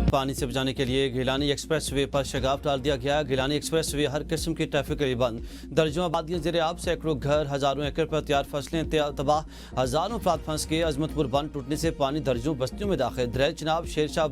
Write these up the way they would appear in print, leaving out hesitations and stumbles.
पानी से बचाने के लिए गिलानी एक्सप्रेस वे पर शगाफ डाल दिया गया। गिलानी एक्सप्रेस वे हर किस्म की ट्रैफिक के लिए बंद। दर्जों आबादियां जेर आब, सैकड़ों घर, हजारों एकड़ पर तैयार फसलें तबाह, हजारों अफराद फंस गए। अजमतपुर बंद टूटने से पानी दर्जों बस्तियों में दाखिल। दरिया चिनाब शेरशाह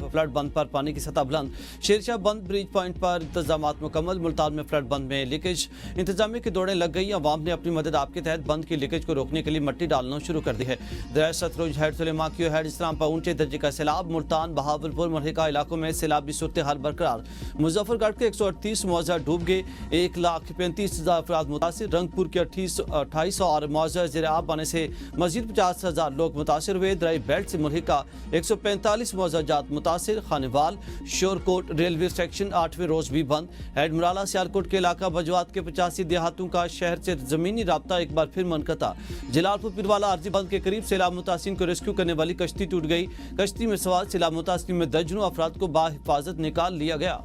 फ्लड बंद पर पानी की सतह बुलंद। शेरशाह बंद ब्रिज पॉइंट पर इंतजाम मुकम्मल। मुल्तान में फ्लड बंद में लीकेज इंतजामिया की दौड़ें लग गई। अवाम ने अपनी मदद आपके तहत बंद की लीकेज को रोकने के लिए मिट्टी डालना शुरू कर दी है। दरिया सतलुज हेड सुलेमा की हेड इस्लाम पर ऊंचे दर्जे का सैलाब। मुल्तान बहावलपुर मरहिका इलाकों में सैलाबी सूरत हाल बरकरार। मुजफ्फरगढ़ के 138 मुआवजा डूब गए। 1,35,000 अफराद मुतासिर। रंगपुर के 28 और मुआवजा जेर आब आने से मजीद 50,000 लोग मुतासिर हुए। दराई बेल्ट से मरहिका 145 मुआवजा जात मुतासिर। खानेवाल शोरकोट रेलवे सेक्शन 8वें रोज भी बंद। हेड मुराला सियालकोट के इलाका बजवात के 85 देहातों का शहर से जमीनी राब्ता एक बार फिर मुनक़ता। जलालपुर पिरवाला आरजी बंद के करीब सैलाब मुतासिर को रेस्क्यू करने वाली कश्ती टूट गई। कश्ती में सवार सैलाब मुतासिर में दर्जनों अफराद को बाहिफाजत निकाल लिया गया।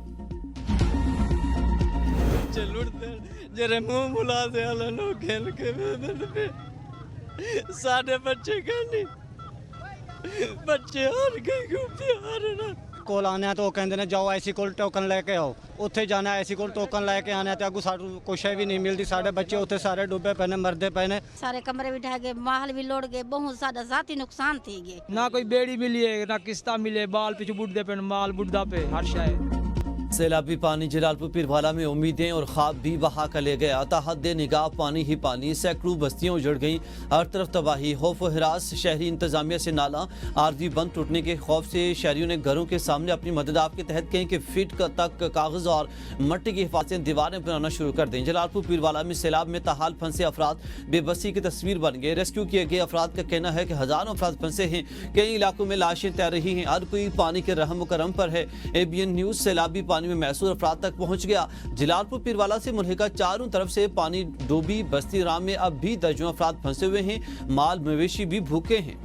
बच्चे हर गए घूमते आ रहे ਕੋਲ ਆਣਾ ਤਾਂ ਉਹ ਕਹਿੰਦੇ ਨੇ ਜਾਓ ਐਸੀ ਕੋਲ ਟੋਕਨ ਲੈ ਕੇ ਆਓ। ਉੱਥੇ ਜਾਣਾ ਐਸੀ ਕੋਲ ਟੋਕਨ ਲੈ ਕੇ ਆਣਾ ਤੇ ਅੱਗੋਂ ਸਾਨੂੰ ਕੁਛ ਵੀ ਨਹੀਂ ਮਿਲਦੀ। ਸਾਡੇ ਬੱਚੇ ਉੱਥੇ ਸਾਰੇ ਡੁੱਬੇ ਪਏ ਨੇ, ਮਰਦੇ ਪਏ ਨੇ। ਸਾਰੇ ਕਮਰੇ ਵੀ ਢਹਿ ਗਏ, ਮਾਹਲ ਵੀ ਲੋੜ ਗਏ, ਬਹੁਤ ਸਾਡਾ ਜ਼ਾਤੀ ਨੁਕਸਾਨ ਥੀ ਗਏ। ਨਾ ਕੋਈ ਬੇੜੀ ਮਿਲੀ ਹੈ ਨਾ ਕਿਸ਼ਤਾ ਮਿਲੇ, ਬਾਲ ਪਿਛ ਬੁੱਢਦੇ ਪਏ, ਮਾਲ ਬੁੱਢਦਾ ਪਏ, ਹਰ ਸ਼ੈ। सैलाबी पानी जलालपुर पीरवाला में उम्मीदें और ख्वाब भी बहा कर ले गया। ताहद निगाह पानी ही पानी। सैकड़ों बस्तियां उजड़ गईं, हर तरफ तबाही, खौफ व हिरास। शहरी इंतजामिया से नाला आरजी बंद टूटने के खौफ से शहरियों ने घरों के सामने अपनी मदद आपके तहत कहीं कि फीट तक कागज और मट्टी की हिफाजतें दीवारें बनाना शुरू कर दें। जलालपुर पीरवाला में सैलाब में ताहाल फंसे अफराद बेबसी की तस्वीर बन गए। रेस्क्यू किए गए अफराद का कहना है कि हजारों अफराद फंसे हैं। कई इलाकों में लाशें तैर रही हैं। हर कोई पानी के रहम व करम पर है। ABN न्यूज सैलाबी पानी में महसूर अफराद तक पहुंच गया। जलालपुर पीरवाला से मुल्हिका चारों तरफ से पानी डूबी बस्ती राम में अब भी दर्जनों अफराद फंसे हुए हैं। माल मवेशी भी भूखे हैं।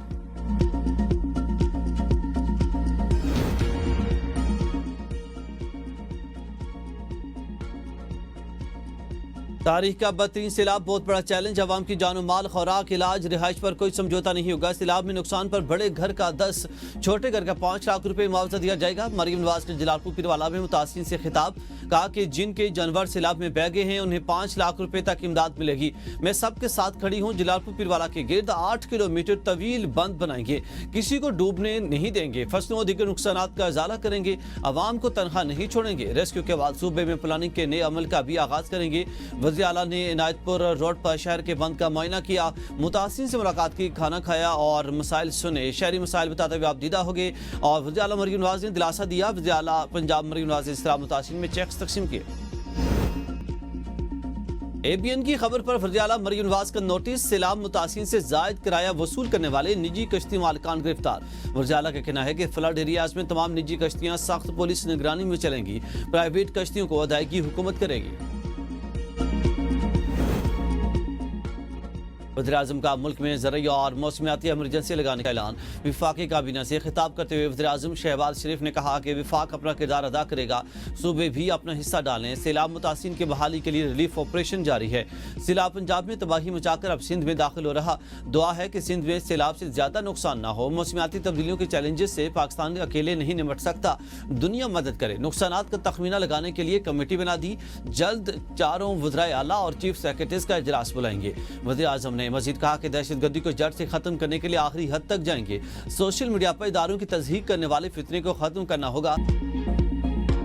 तारीख का बदतरीन सैलाब बहुत बड़ा चैलेंज। अवाम की जान माल, खुराक, इलाज, रिहाइश पर कोई समझौता नहीं होगा। सैलाब में नुकसान पर बड़े घर का 10, छोटे घर का 5 लाख रुपए मुआवजा दिया जाएगा। मरियम नवाज ने जलालपुर पीरवाला में मुतासिरीन से खिताब, कहा कि जिनके जानवर सैलाब में बह गए हैं उन्हें 5 लाख रुपए तक इमदाद मिलेगी। मैं सबके साथ खड़ी हूँ। जलालपुर पीरवाला के गिर्द 8 किलोमीटर तवील बंद बनाएंगे, किसी को डूबने नहीं देंगे, फसलों और दीगर नुकसानात का इजाला करेंगे, अवाम को तनख्वाह नहीं छोड़ेंगे। रेस्क्यू के बाद सूबे में प्लानिंग के नए अमल का भी आगाज करेंगे। वज़ीर आला ने इनायतपुर रोड पर शहर के बंद का मुआयना किया, मुतासिरीन से मुलाकात की, खाना खाया और मसाइल सुने। शहरी मसाइल बताते हुए आप दीदा हो गए और वज़ीर आला मरियम नवाज ने दिलासा दिया। वज़ीर आला पंजाब मरियम नवाज ने इस तरह मुतासिरीन में चेक्स तकसीम किए। ABN की खबर पर वज़ीर आला मरियम नवाज का नोटिस, सैलाब मुतासिरीन से जायद किराया वसूल करने वाले निजी कश्ती मालिकान गिरफ्तार। वज़ीर आला का कहना है कि फ्लड एरियाज में तमाम निजी कश्तियां सख्त पुलिस निगरानी में चलेंगी। प्राइवेट कश्तियों को अदायगी हुकूमत करेगी। वज़ीर-ए-आज़म का मुल्क में ज़रूरी और मौसमियाती इमरजेंसी लगाने का ऐलान। वफाकी काबीना से खिताब करते हुए वज़ीर-ए-आज़म शहबाज शरीफ ने कहा कि वफाक अपना किरदार अदा करेगा, सूबे भी अपना हिस्सा डालें। सैलाब मुतासिरीन की बहाली के लिए रिलीफ ऑपरेशन जारी है। सैलाब पंजाब में तबाही मचाकर अब सिंध में दाखिल हो रहा। दुआ है कि सिंध में सैलाब से ज्यादा नुकसान ना हो। मौसमियाती तब्दीलियों के चैलेंजेस से पाकिस्तान अकेले नहीं निपट सकता, दुनिया मदद करे। नुकसानात का तखमीना लगाने के लिए कमेटी बना दी। जल्द चारों वज़राए आला और चीफ सेक्रेटरीज का इजलास बुलाएंगे। वज़ीर-ए-आज़म ने मजीद कहा कि दहशतगर्दी को जड़ से खत्म करने के लिए आखिरी हद तक जाएंगे। सोशल मीडिया पर इदारों की तज़हीक करने वाले फितने को खत्म करना होगा।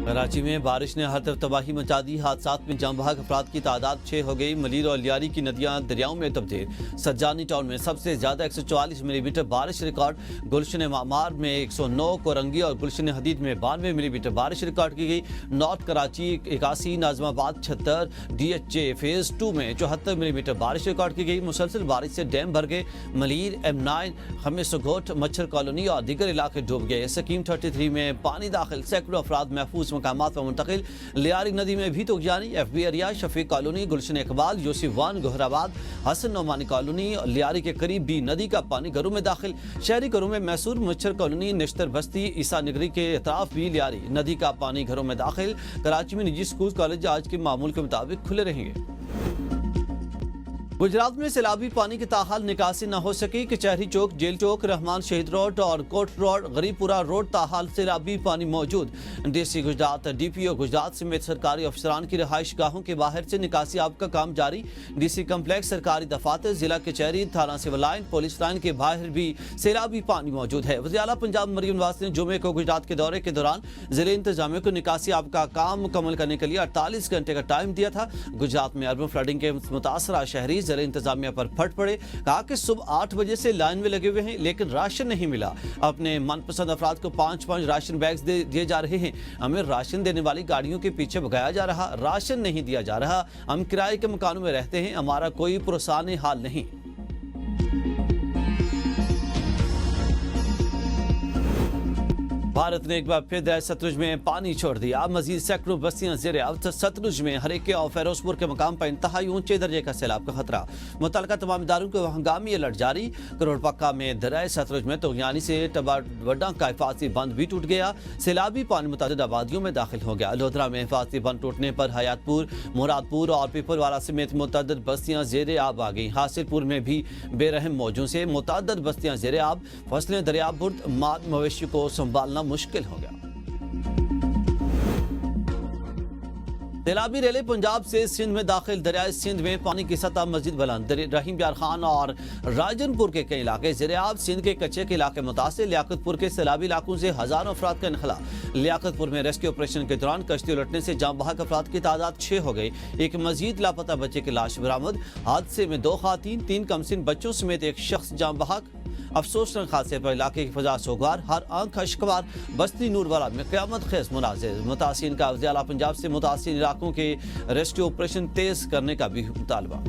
कराची में बारिश ने हर तरफ तबाही मचा दी। हादसात में जाम बहक अफराद की तादाद 6 हो गई। मलीर और लियारी की नदियां दरियाओं में तब्दील। सज्जानी टाउन में सबसे ज्यादा 144 मिलीमीटर बारिश रिकॉर्ड। गुलशन मामार में 109, कोरंगी और गुलशन हदीद में 92 मिलीमीटर बारिश रिकॉर्ड की गई। North Karachi 81, Najmabad 76, DHA phase 2 में 74 मिलीमीटर बारिश रिकॉर्ड की गई। मुसलसल बारिश से डैम भर गए। मलीर, M9, खमेसगोट, मच्छर कॉलोनी और दीगर इलाके डूब गए। स्कीम 33 में पानी दाखिल, सैकड़ों अफराद महफूज मकामात पर मुंतकिल। लियारी नदी में भी तुगजानी। FB एरिया, शफीक कॉलोनी, गुलशन इकबाल, यूसुफ वान, गोहराबाद, हसन नोमानी कॉलोनी। लियारी के करीब भी नदी का पानी घरों में दाखिल। शहरी घरों में मैसूर, मच्छर कॉलोनी, निश्तर बस्ती, ईसा नगरी के अतराफ भी लियारी नदी का पानी घरों में दाखिल। कराची में निजी स्कूल कॉलेज आज के मामूल के मुताबिक खुले रहेंगे। गुजरात में सैलाबी पानी की ताहाल निकासी न हो सकी। कचहरी चौक, जेल चौक, रहमान शहीद रोड और कोट रोड, गरीबपुरा रोड ताहाल सैलाबी पानी मौजूद। डीसी गुजरात, डीपीओ गुजरात समेत सरकारी अफसरान की रिहाइश गाहों के बाहर से निकासी आप का काम जारी। डीसी कम्प्लेक्स, सरकारी दफातर, जिला कचहरी, थाना सिविल लाइन, पुलिस लाइन के बाहर भी सैलाबी पानी मौजूद है। वज़ीर आला पंजाब मरियम नवाज ने जुमे को गुजरात के दौरे के दौरान जिले इंतजामिया को निकासी आप का काम मुकम्मल करने के लिए 48 घंटे का टाइम दिया था। गुजरात में अर्बन फ्लडिंग के मुतासरा शहरी जिले इंतजामिया पर फट पड़े। कहा कि सुबह 8 बजे से लाइन में लगे हुए हैं लेकिन राशन नहीं मिला। अपने मनपसंद अफराद को 5-5 राशन बैग्स दिए जा रहे हैं। हमें राशन देने वाली गाड़ियों के पीछे भगाया जा रहा, राशन नहीं दिया जा रहा। हम किराए के मकानों में रहते हैं, हमारा कोई पुरसाने हाल नहीं। भारत ने एक बार फिर दरिया सतलुज में पानी छोड़ दिया। मजीद सैकड़ों बस्तियां ज़ेरे आब। सतलुज में हरेके और फिरोजपुर के मकाम पर इंतहाई ऊंचे दर्जे का सैलाब का खतरा। मुतल्लिका तमाम इदारों को हंगामी अलर्ट जारी। करोड़पक्का में दरिया सतलुज में तोगयानी से टबाडा का हिफाजती बंद भी टूट गया। सैलाबी पानी मुतादिद आबादियों में दाखिल हो गया। लोधरा में हिफाजती बंद टूटने पर हयातपुर, मुरादपुर और पीपलवाला समेत मुतअद्दिद बस्तियां ज़ेरे आब आ गई। हासिलपुर में भी बेरहम मौजों से मुतअद्दिद बस्तियां ज़ेरे आब। फसलें दरिया बुर्द, माल मवेशी को संभालना मुश्किल हो गया। सैलाबी रेले पंजाब से सिंध में दाखिल। दरियाए सिंध में पानी की सतह मजीद बुलंद। रहीम प्यार खान और राजनपुर के कई इलाके ज़ेरे-आब। सिंध के कच्चे के इलाके मुतासिर। लियाकतपुर के सैलाबी इलाकों से हजारों अफराद का इनखला। लियाकतपुर में रेस्क्यू ऑपरेशन के दौरान कश्ती उलटने से जाम बहक अफराद की तादाद 6 हो गई। एक मजीद लापता बच्चे की लाश बरामद। हादसे में 2 खातीन, 3 कमसिन बच्चों समेत एक शख्स जाम बहक। अफसोसनाक हादसे पर इलाके की फजा सोगवार। हर आंख अशकवार। बस्ती नूरवाला में क़यामत खेज मुनाज़िर। मुतासिरीन का वज़ीर आला पंजाब से मुतासिर इलाकों के रेस्क्यू ऑपरेशन तेज करने का भी मुतालबा।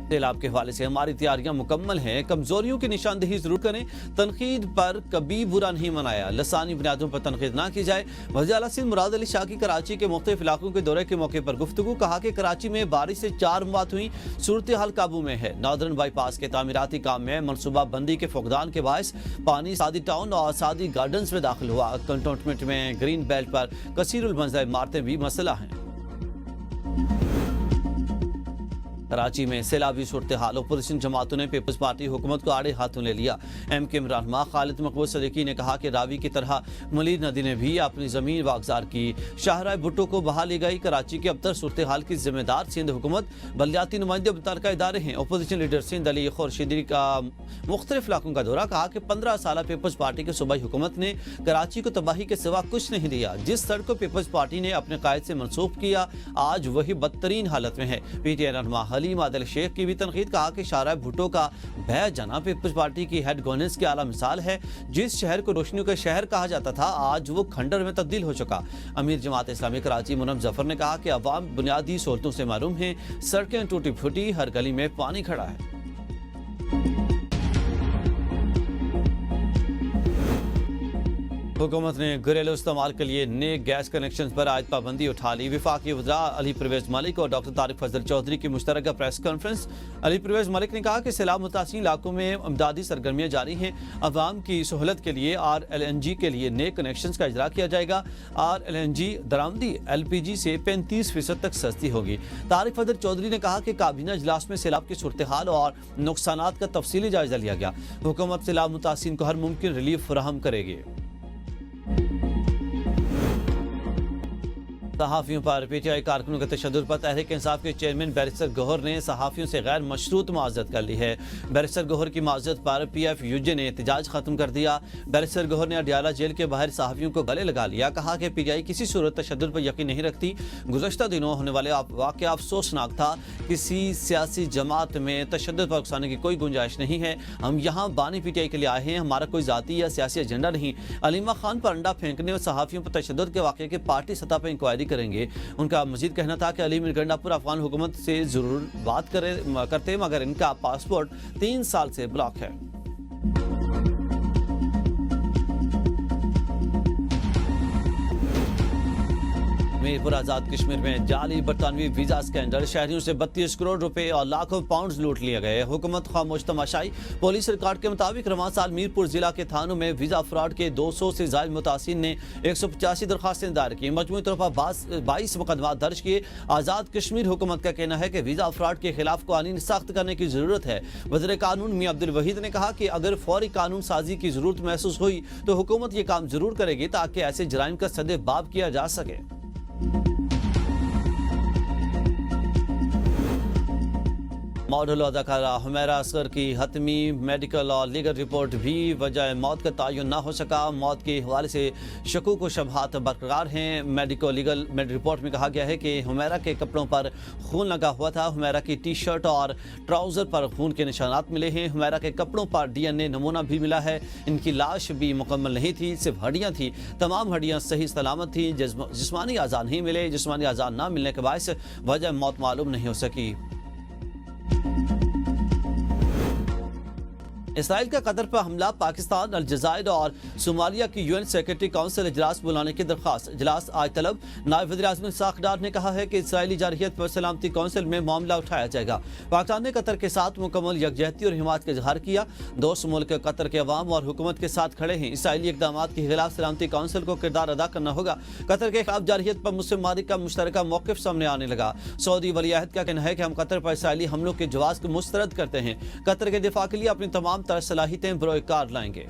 सैलाब के हवाले से हमारी तैयारियां मुकम्मल हैं। कमजोरियों की निशानदेही जरूर करें। तनकीद पर कभी बुरा नहीं मनाया। लसानी बुनियादों पर तनकीद ना की जाए। वज़ीर आला सिंध मुराद अली शाह की कराची के मुख्तलिफ इलाकों के दौरे के मौके पर गुफ्तगू। कहा कि कराची में बारिश से 4 मौत हुई। सूरत हाल काबू में है। नॉर्दर्न बाईपास के तामीराती काम में मनसूबा बंदी के फुकदान के बायस पानी सादी टाउन और सादी गार्डन्स में दाखिल हुआ। कंटोनमेंट में ग्रीन बेल्ट पर कसीरुल मंज़र इमारतें भी मसला हैं। कराची में सैलाबी सूरत हाल। अपोजिशन जमातों ने पीपल्स पार्टी हुकूमत को आड़े हाथों ले लिया। MK इमरान रहनुमा खालिद मकबूल सदीकी ने कहा कि रावी की तरह मलीर नदी ने भी अपनी जमीन वागजार की। शाहराह भुट्टो को बहा ली गई। कराची के अबतर सूरत हाल की जिम्मेदार सिंध हुकूमत, बलदियाती नुमाइंदे मुतल्लिका इदारे हैं। अपोजिशन लीडर सिंध अली खुर्शीदी का मुख्तलिफ इलाकों का दौरा। कहा कि 15 साल पीपल्स पार्टी की सूबाई हुकूमत ने कराची को तबाही के सिवा कुछ नहीं दिया। जिस सड़क को पीपल्स पार्टी ने अपने कायद से मनसूख किया आज वही बदतरीन हालत में है। PTI रहनुमा हलीम आदिल शेख की भी तनकीद। कहा कि शाहराह भुट्टो का भय जाना पीपल्स पार्टी की हेड गवर्नेंस की आला मिसाल है। जिस शहर को रोशनियों का शहर कहा जाता था आज वो खंडर में तब्दील हो चुका। अमीर जमात इस्लामी कराची मुनम जफर ने कहा कि अवाम बुनियादी सहूलतों से महरूम हैं। सड़कें टूटी फूटी, हर गली में पानी खड़ा है। हुकूमत ने घरेलू इस्तेमाल के लिए नए गैस कनेक्शन पर आज पाबंदी उठा ली। वफाकी वज़ीर अली परवेज़ मलिक और डॉक्टर तारिक फजल चौधरी की मुश्तरका प्रेस कॉन्फ्रेंस। अली परवेज़ मलिक ने कहा कि सैलाब मुतासिर इलाकों में इमदादी सरगर्मियाँ जारी हैं। अवाम की सहूलत के लिए RLNG के लिए नए कनेक्शन का इजरा किया जाएगा। RLNG दरामदी LPG से 35% तक सस्ती होगी। तारिक फजल चौधरी ने कहा कि काबीना इजलास में सैलाब की सूरत हाल और नुकसानात का तफसीली जायजा लिया गया। हुकूमत सैलाब मुतासिर को हर मुमकिन रिलीफ फराहम करेगी। सहाफ़ियों पर PTI कारकुनों के तशद्दुद पर तहरीक इंसाफ के चेयरमैन बैरिस्टर गौहर ने सहाफ़ियों से गैर मशरूत मुआवज़त कर ली है। बैरिस्टर गौहर की मुआवज़त पर PFUJ ने एहतजाज खत्म कर दिया। बैरिस्टर गौहर ने अडियाला जेल के बाहर सहाफ़ियों को गले लगा लिया। कहा कि PTI किसी सूरत तशद्दुद पर यकीन नहीं रखती। गुज़श्ता दिनों होने वाले वाक़या अफसोसनाक था। किसी सियासी जमात में तशद्दुद पर उकसाने की कोई गुंजाइश नहीं है। हम यहाँ बानी PTI के लिए आए हैं। हमारा कोई ज़ाती या सियासी एजेंडा नहीं। अलीमा खान पर अंडा फेंकने और सहाफ़ियों पर तशद्दुद के वाक़े के पार्टी सतह पर इंक्वायरी करेंगे। उनका मजीद कहना था कि अली मीर गंडापुर अफगान हुकूमत से जरूर बात करते मगर इनका पासपोर्ट 3 साल से ब्लॉक है। आगे पूरा आजाद कश्मीर में जाली बरतानवी वीजा स्कैंडल, शहरियों से 32 करोड़ रुपए और लाखों पाउंड लूट लिए गए। हुकूमत खामोश तमाशाई। पुलिस रिकॉर्ड के मुताबिक रवां साल मीरपुर जिला के थानों में वीजा फ्रॉड के 200 से ज्यादा मुतासिन ने 185 दरखास्तें दायर की, मजमूई तौर पर 22 मुकदमा दर्ज किए। आजाद कश्मीर हुकूमत का कहना है कि वीजा फ्रॉड के खिलाफ कानून सख्त करने की जरूरत है। वज़ीर कानून मियां अब्दुल वहीद ने कहा कि अगर फौरी कानून साजी की जरूरत महसूस हुई तो हुकूमत ये काम जरूर करेगी ताकि ऐसे जराइम का सद्देबाब किया जा सके। मॉडल अदाकारा हुमैरा असगर की हतमी मेडिकल और लीगल रिपोर्ट भी वजह मौत का तयन न हो सका। मौत के हवाले से शकूक व शबहात बरकरार हैं। मेडिको लीगल रिपोर्ट में कहा गया है कि हुमैरा के कपड़ों पर खून लगा हुआ था। हुमैरा की टी शर्ट और ट्राउज़र पर खून के निशानात मिले हैं। हुमैरा के कपड़ों पर DNA नमूना भी मिला है। इनकी लाश भी मुकम्मल नहीं थी, सिर्फ हड्डियाँ थी। तमाम हड्डियाँ सही सलामत थी। जिस्मानी आज़ा नहीं मिले। जिस्मानी आज़ा न मिलने के बायस वजह मौत मालूम नहीं हो सकी। इसराइल का कतर पर हमला, पाकिस्तान, अलजायर और सोमालिया की UN सेक्रेटरी काउंसिल इजलास बुलाने की दरख्वास्त। इजलास आज तलब। नायब वज़ीर-ए-आज़म इसहाक डार ने कहा है कि इसराइली जारहियत पर सलामती काउंसिल में मामला उठाया जाएगा। पाकिस्तान ने कतर के साथ मुकम्मल यकजहती और हिमायत का इजहार किया। दोस्त मुल्क कतर के अवाम और हुकूमत के साथ खड़े हैं। इसराइली इकदाम के खिलाफ सलामती काउंसिल को किरदार अदा करना होगा। कतर के खिलाफ जारहियत पर मुस्लिम ममालिक का मुश्तरका मौक़िफ़ सामने आने लगा। सऊदी वलीअहद का कहना है कि हम कतर पर इसराइली हमलों के जवाज़ को मुस्तरद करते हैं। कतर के दिफा के लिए अपनी तमाम सलाहियतें बरोए कार लाएंगे।